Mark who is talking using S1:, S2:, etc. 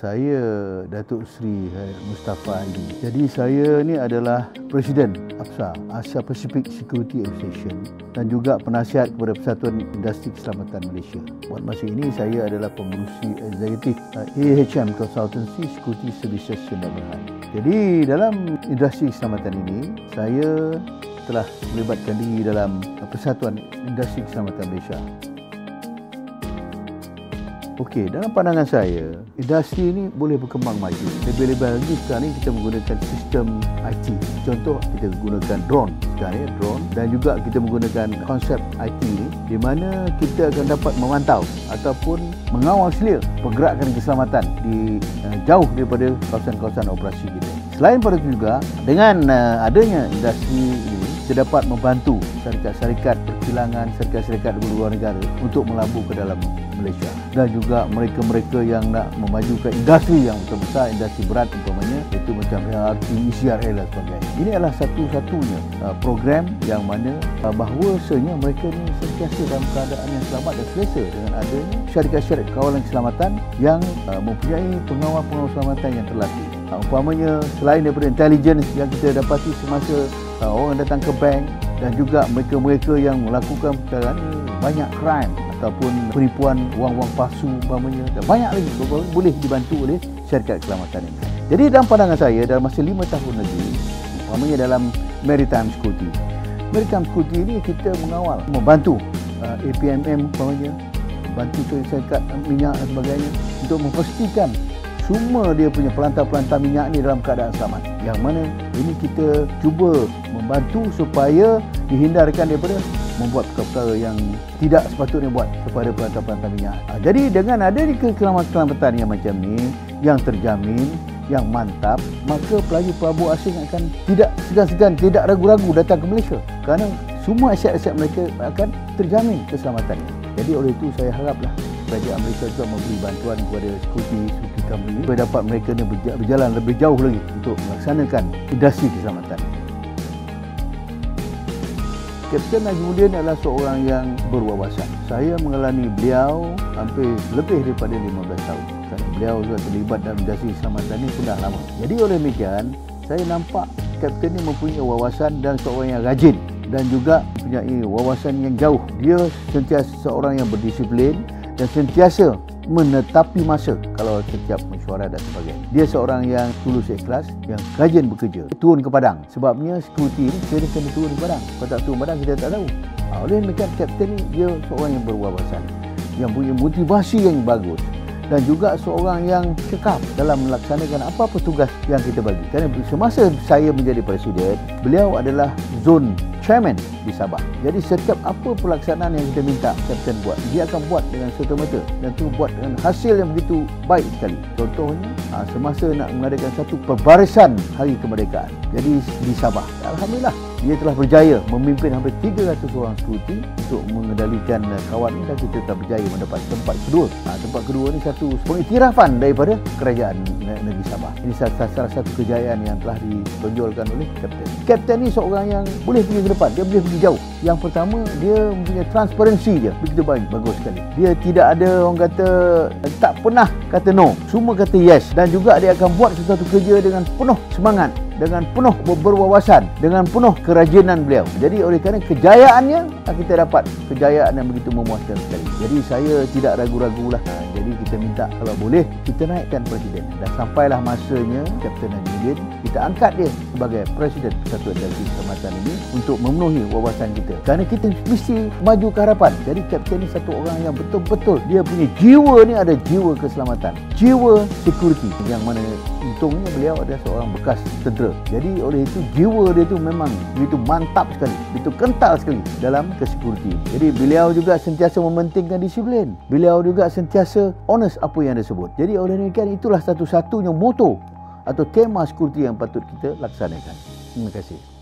S1: Saya Datuk Seri Mustafa Ali. Jadi saya ni adalah Presiden APSA, Asia Pacific Security Association, dan juga penasihat kepada Persatuan Industri Keselamatan Malaysia. Buat masa ini saya adalah pengurusi eksekutif AHM Consultancy Security Services Sdn Bhd. Jadi dalam industri keselamatan ini saya telah melibatkan diri dalam Persatuan Industri Keselamatan Malaysia. Okey, dalam pandangan saya, industri ini boleh berkembang maju. Lebih-lebih lagi sekarang ini kita menggunakan sistem IT. Contoh, kita gunakan drone sekarang ya, drone, dan juga kita menggunakan konsep IT ini di mana kita akan dapat memantau ataupun mengawal selia pergerakan keselamatan di jauh daripada kawasan-kawasan operasi kita. Selain pada itu juga, dengan adanya industri ini, kita dapat membantu syarikat-syarikat perkilangan, syarikat-syarikat di luar negara untuk melabur ke dalam Malaysia, dan juga mereka-mereka yang nak memajukan industri yang besar, industri berat umpamanya, iaitu macam LRT, ECRL dan sebagainya. Ini adalah satu-satunya program yang mana bahawasanya mereka ni sentiasa dalam keadaan yang selamat dan selesa dengan adanya syarikat-syarikat kawalan keselamatan yang mempunyai pengawal-pengawal keselamatan yang terlatih. Umpamanya selain daripada intelligence yang kita dapati semasa orang datang ke bank, dan juga mereka-mereka yang melakukan perkara ini, banyak crime ataupun penipuan wang-wang palsu umpamanya, dan banyak lagi boleh dibantu oleh syarikat keselamatan ini. Jadi dalam pandangan saya, dalam masa 5 tahun lagi, umpamanya dalam maritime security ini kita mengawal, membantu APMM umpamanya, membantu syarikat minyak dan sebagainya untuk memastikan semua dia punya pelantar-pelantar minyak ni dalam keadaan selamat. Yang mana ini kita cuba membantu supaya dihindarkan daripada membuat perkara-perkara yang tidak sepatutnya buat kepada pelantar-pelantar minyak. Jadi dengan adanya keselamatan yang macam ni, yang terjamin, yang mantap, maka pelaju-pelabur asing akan tidak segan-segan, tidak ragu-ragu datang ke Malaysia, kerana semua aset-aset mereka akan terjamin keselamatannya. Jadi oleh itu saya haraplah kerajaan Malaysia juga memberi bantuan kepada security company supaya dapat mereka ni berjalan lebih jauh lagi untuk melaksanakan industri keselamatan. Kapten Najmudin adalah seorang yang berwawasan. Saya mengalami beliau hampir lebih daripada 15 tahun. Kerana beliau juga terlibat dalam industri keselamatan ini sudah lama. Jadi oleh demikian, saya nampak kapten ini mempunyai wawasan dan seorang yang rajin, dan juga mempunyai wawasan yang jauh. Dia sentiasa seorang yang berdisiplin dan sentiasa menetapi masa kalau setiap mesyuarat dan sebagainya. Dia seorang yang tulus ikhlas, yang rajin bekerja. Turun ke padang. Sebabnya security ini kita kena turun ke padang. Kalau tak turun ke padang kita tak tahu. Oleh mereka kapten ni dia seorang yang berwawasan, yang punya motivasi yang bagus, dan juga seorang yang cekap dalam melaksanakan apa-apa tugas yang kita bagi. Kerana semasa saya menjadi presiden, beliau adalah zone chairman di Sabah. Jadi setiap apa pelaksanaan yang kita minta kapten buat, dia akan buat dengan serta-merta, dan itu buat dengan hasil yang begitu baik sekali. Contohnya semasa nak mengadakan satu pembarisan hari kemerdekaan, jadi di Sabah, alhamdulillah dia telah berjaya memimpin hampir 300 orang security untuk mengendalikan kawan ini, dan kita telah berjaya mendapat tempat kedua. Tempat kedua ini satu pengiktirafan daripada kerajaan negeri Sabah. Ini salah satu kejayaan yang telah ditonjolkan oleh kapten. Kapten ni seorang yang boleh pergi ke depan, dia boleh pergi jauh. Yang pertama, dia mempunyai transparansi dia begitu bagus sekali. Dia tidak ada orang kata, tak pernah kata no, semua kata yes, dan juga dia akan buat sesuatu kerja dengan penuh semangat, dengan penuh berwawasan, dengan penuh kerajinan beliau. Jadi oleh kerana kejayaannya, kita dapat kejayaan yang begitu memuaskan sekali. Jadi saya tidak ragu-ragulah. Jadi kita minta kalau boleh kita naikkan presiden, dan sampailah masanya Kapten Najmudin kita angkat dia sebagai Presiden Persatuan Industri Keselamatan ini untuk memenuhi wawasan kita. Kerana kita mesti maju ke harapan. Jadi kapten ni satu orang yang betul-betul dia punya jiwa ni, ada jiwa keselamatan, jiwa security, yang mana untungnya beliau adalah seorang bekas tentera. Jadi oleh itu jiwa dia tu memang begitu mantap sekali, begitu kental sekali dalam security. Jadi beliau juga sentiasa mementingkan disiplin. Beliau juga sentiasa honest apa yang dia sebut. Jadi oleh demikian itulah satu-satunya moto atau tema security yang patut kita laksanakan. Terima kasih.